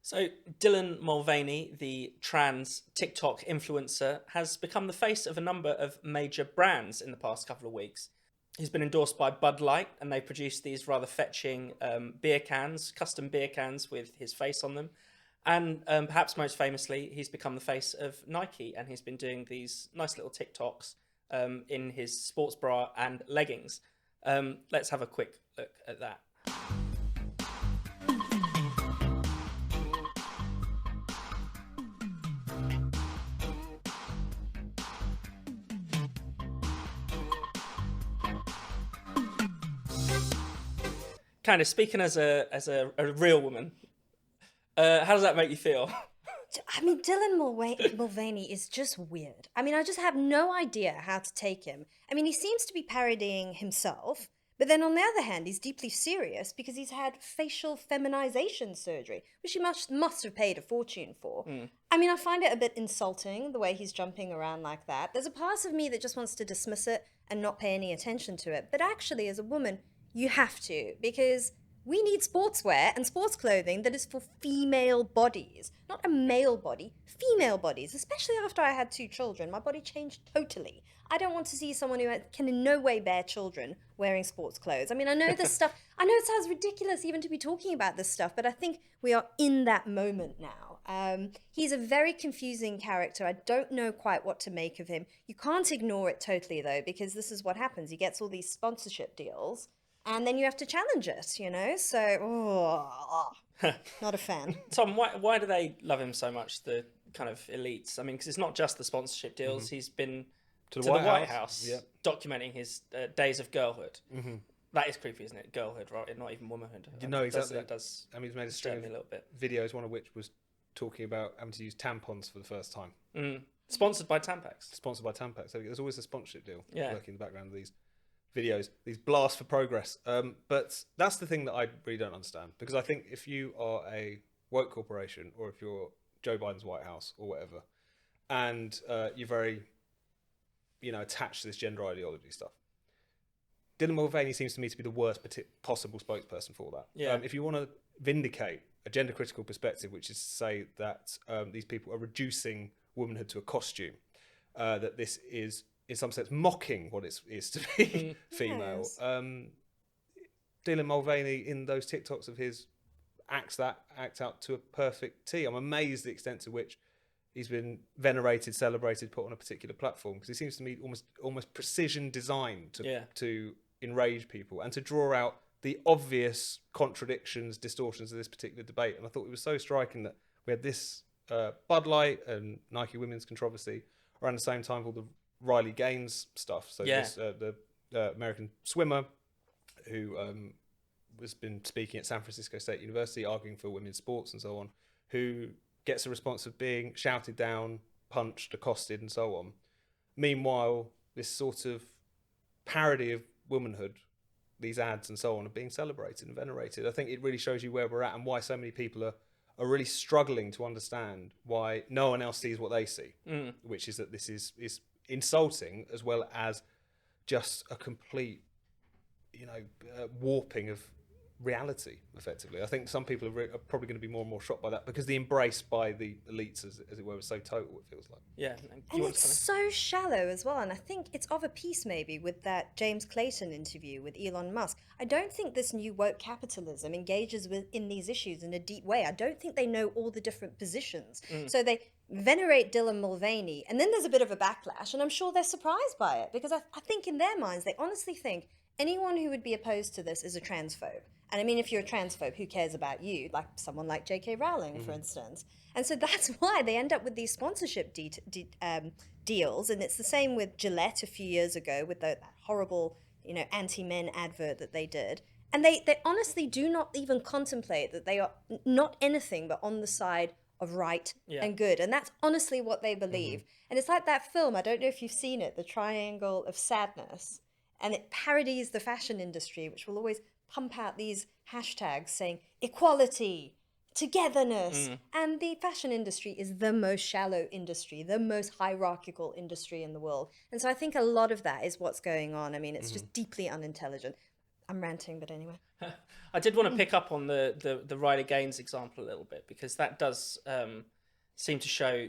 So, Dylan Mulvaney, the trans TikTok influencer, has become the face of a number of major brands in the past couple of weeks. He's been endorsed by Bud Light, and they produced these rather fetching beer cans, custom beer cans with his face on them. And perhaps most famously, he's become the face of Nike, and he's been doing these nice little TikToks in his sports bra and leggings. Let's have a quick look at that. Kind of speaking as a real woman, how does that make you feel? I mean, Dylan Mulvaney is just weird. I mean, I just have no idea how to take him. I mean, he seems to be parodying himself, but then on the other hand, he's deeply serious because he's had facial feminization surgery, which he must have paid a fortune for. I mean, I find it a bit insulting the way he's jumping around like that. There's a part of me that just wants to dismiss it and not pay any attention to it. But actually, as a woman, you have to, because we need sportswear and sports clothing that is for female bodies, not a male body, female bodies, especially after I had 2 children. My body changed totally. I don't want to see someone who can in no way bear children wearing sports clothes. I mean, I know this stuff, I know it sounds ridiculous even to be talking about this stuff, but I think we are in that moment now. He's a very confusing character. I don't know quite what to make of him. You can't ignore it totally, though, because this is what happens. He gets all these sponsorship deals, and then you have to challenge it, you know? So, not a fan. Tom, why do they love him so much, the kind of elites? I mean, because it's not just the sponsorship deals. He's been to the White House documenting his days of girlhood. That is creepy, isn't it? Girlhood, right? Not even womanhood. You know exactly. That does I mean, he's made a string me a little bit. videos, one of which was talking about having to use tampons for the first time. Sponsored by Tampax. Sponsored by Tampax. So there's always a sponsorship deal working in the background of these videos, these blasts for progress. But that's the thing that I really don't understand, because I think if you are a woke corporation, or if you're Joe Biden's White House or whatever, and you're very, attached to this gender ideology stuff, Dylan Mulvaney seems to me to be the worst possible spokesperson for that. If you want to vindicate a gender critical perspective, which is to say that these people are reducing womanhood to a costume, that this is in some sense mocking what it is to be female. Yes. Dylan Mulvaney, in those TikToks of his, acts out to a perfect T. I'm amazed the extent to which he's been venerated, celebrated, put on a particular platform, because he seems to me almost precision designed to enrage people and to draw out the obvious contradictions, distortions of this particular debate. And I thought it was so striking that we had this Bud Light and Nike women's controversy around the same time with all the Riley Gaines stuff. So this, the American swimmer who has been speaking at San Francisco State University, arguing for women's sports and so on, who gets a response of being shouted down, punched, accosted, and so on. Meanwhile, this sort of parody of womanhood, these ads and so on, are being celebrated and venerated. I think it really shows you where we're at and why so many people are really struggling to understand why no one else sees what they see, which is that this is insulting, as well as just a complete, warping of reality, effectively. I think some people are probably going to be more and more shocked by that, because the embrace by the elites, as it were, was so total, it feels like. Yeah. And it's so shallow as well. And I think it's of a piece maybe with that James Clayton interview with Elon Musk. I don't think this new woke capitalism engages in these issues in a deep way. I don't think they know all the different positions. So they venerate Dylan Mulvaney, and then there's a bit of a backlash, and I'm sure they're surprised by it, because I think in their minds, they honestly think anyone who would be opposed to this is a transphobe. And I mean, if you're a transphobe, who cares about you? Like someone like J.K. Rowling, for instance. And so that's why they end up with these sponsorship deals. And it's the same with Gillette a few years ago with that horrible, anti-men advert that they did. And they honestly do not even contemplate that they are not anything but on the side of right and good. And that's honestly what they believe. And it's like that film, I don't know if you've seen it, The Triangle of Sadness. And it parodies the fashion industry, which will always pump out these hashtags saying equality, togetherness. And the fashion industry is the most shallow industry, the most hierarchical industry in the world. And so I think a lot of that is what's going on. I mean, it's just deeply unintelligent. I'm ranting, but anyway. I did want to pick up on the Ryder Gaines example a little bit, because that does seem to show,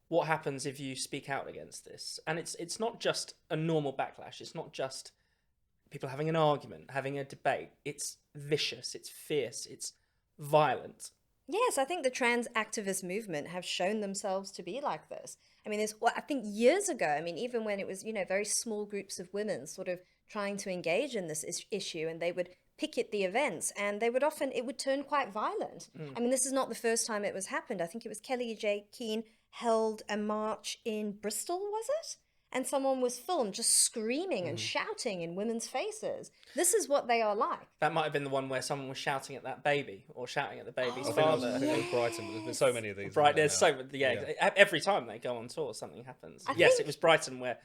what happens if you speak out against this. And it's not just a normal backlash. It's not just people having an argument, having a debate. It's vicious, it's fierce, it's violent. Yes, I think the trans activist movement have shown themselves to be like this. I mean, I think years ago, even when it was, very small groups of women sort of trying to engage in this issue, and they would picket the events, and it would turn quite violent. This is not the first time it was happened. I think it was Kelly J. Keane held a march in Bristol, was it? And someone was filmed just screaming and shouting in women's faces. This is what they are like. That might have been the one where someone was shouting at that baby, or shouting at the baby's I father. think it was Brighton, but there's been so many of these. Right, there's every time they go on tour, something happens. It was Brighton where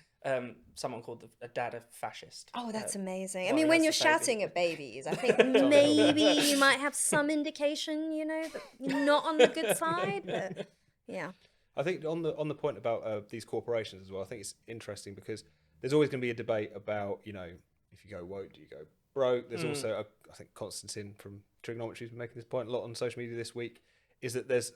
someone called a dad a fascist. Oh, that's amazing. Well, when you're shouting at babies, I think maybe you might have some indication, that you're not on the good side, but yeah. I think on the point about these corporations as well, I think it's interesting because there's always going to be a debate about, if you go woke, do you go broke? There's also, I think Constantine from Trigonometry has been making this point a lot on social media this week, is that there's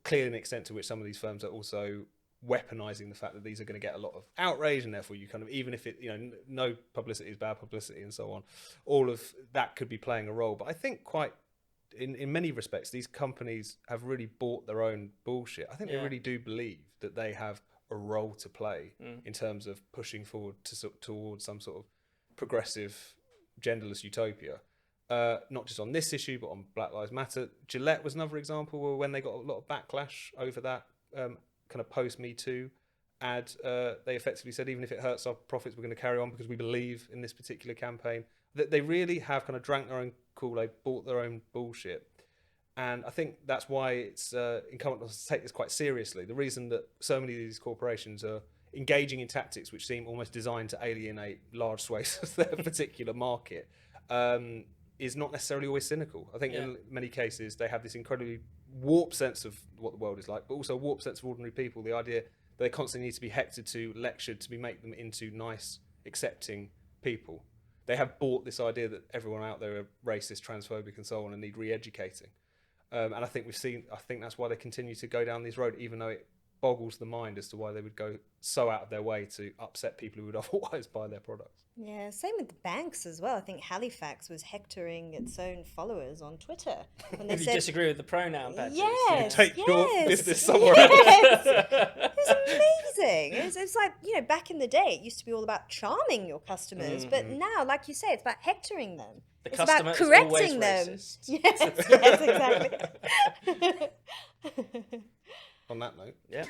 clearly an extent to which some of these firms are also weaponizing the fact that these are going to get a lot of outrage, and therefore you kind of, even if it, no publicity is bad publicity and so on, all of that could be playing a role. But I think in many respects, these companies have really bought their own bullshit. I think they really do believe that they have a role to play in terms of pushing forward towards some sort of progressive, genderless utopia. Not just on this issue, but on Black Lives Matter. Gillette was another example where when they got a lot of backlash over that kind of post-Me Too ad, they effectively said, even if it hurts our profits, we're going to carry on because we believe in this particular campaign. That they really have kind of drank their own Kool-Aid, bought their own bullshit. And I think that's why it's incumbent on us to take this quite seriously. The reason that so many of these corporations are engaging in tactics which seem almost designed to alienate large swathes of their particular market is not necessarily always cynical. I think in many cases they have this incredibly warped sense of what the world is like, but also a warped sense of ordinary people. The idea that they constantly need to be hectored to, lectured to make them into nice, accepting people. They have bought this idea that everyone out there are racist, transphobic, and so on, and need re-educating. And I think that's why they continue to go down this road, even though it boggles the mind as to why they would go so out of their way to upset people who would otherwise buy their products. Yeah, same with the banks as well. I think Halifax was hectoring its own followers on Twitter when they If you said, disagree with the pronoun badges. Yes, Take your business somewhere else. else. It was amazing. It's like, back in the day, it used to be all about charming your customers, but now, like you say, it's about hectoring them. The it's customer about correcting is always them. racist. Yes, exactly. On that note. Yeah.